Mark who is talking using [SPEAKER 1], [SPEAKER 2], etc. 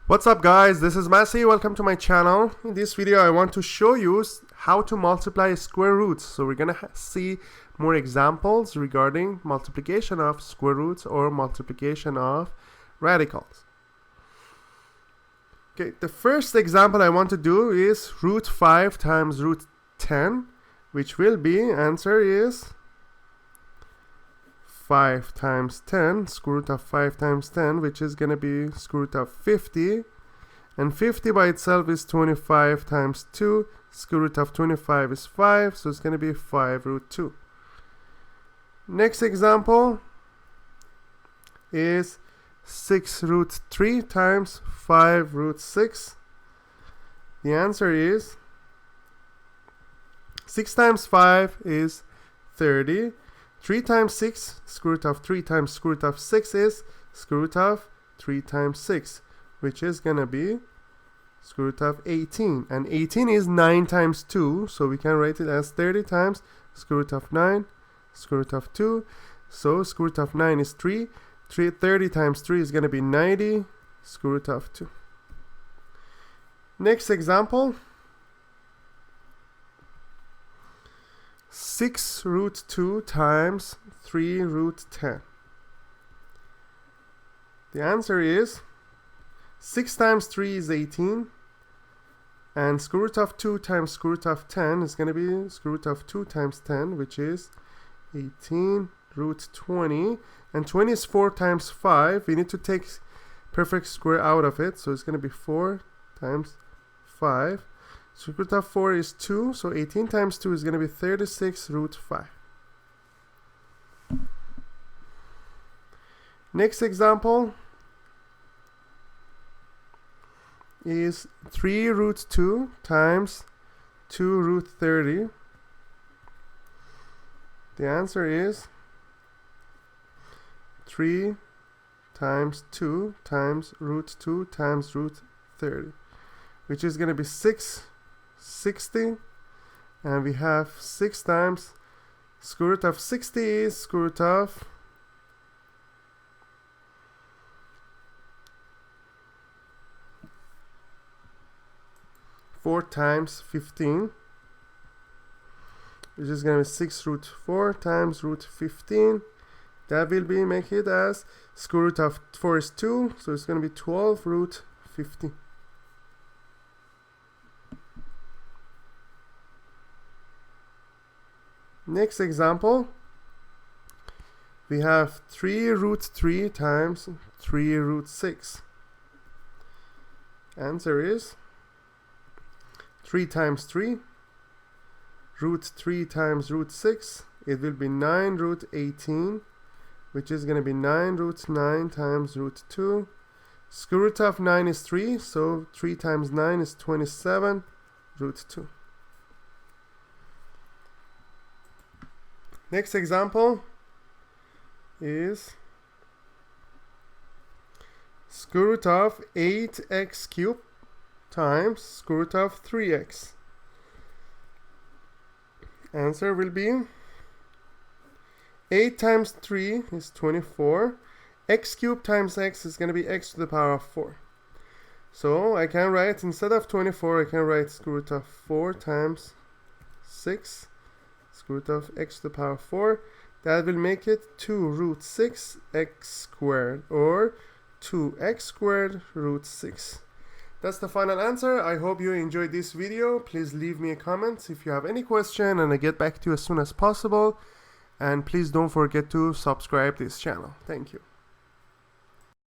[SPEAKER 1] What's up guys, this is Massey, welcome to my channel. In this video I want to show you how to multiply square roots. So we're gonna see more examples regarding multiplication of square roots or multiplication of radicals. Okay, the first example I want to do is root 5 times root 10, which will be, answer is 5 times 10, square root of 5 times 10, which is going to be square root of 50. And 50 by itself is 25 times 2. Square root of 25 is 5, so it's going to be 5 root 2. Next example is 6 root 3 times 5 root 6. The answer is 6 times 5 is 30. 3 times 6, square root of 3 times square root of 6 is square root of 3 times 6, which is going to be square root of 18. And 18 is 9 times 2, so we can write it as 30 times square root of 9, square root of 2. So square root of 9 is 3. 30 times 3 is going to be 90, square root of 2. Next example. 6 root 2 times 3 root 10. The answer is 6 times 3 is 18, and square root of 2 times square root of 10 is going to be square root of 2 times 10, which is 18 root 20, and 20 is 4 times 5. We need to take perfect square out of it, so it's going to be 4 times 5. Square root of 4 is 2, so 18 times 2 is going to be 36 root 5. Next example is 3 root 2 times 2 root 30. The answer is 3 times 2 times root 2 times root 30, which is going to be 60, and we have 6 times square root of 60 is square root of 4 times 15, which is going to be 6 root 4 times root 15. That will be, make it as square root of 4 is 2, so it's going to be 12 root 15. Next example, we have 3 root 3 times 3 root 6. Answer is 3 times 3, root 3 times root 6. It will be 9 root 18, which is going to be 9 root 9 times root 2. Square root of 9 is 3, so 3 times 9 is 27 root 2. Next example is square root of 8x cubed times square root of 3x. Answer will be 8 times 3 is 24. X cubed times x is going to be x to the power of 4. So I can write, instead of 24, I can write square root of 4 times 6. Square root of x to the power of 4. That will make it 2 root 6 x squared, or 2x squared root 6. That's the final answer. I hope you enjoyed this video. Please leave me a comment if you have any question, and I'll get back to you as soon as possible. And please don't forget to subscribe this channel. Thank you.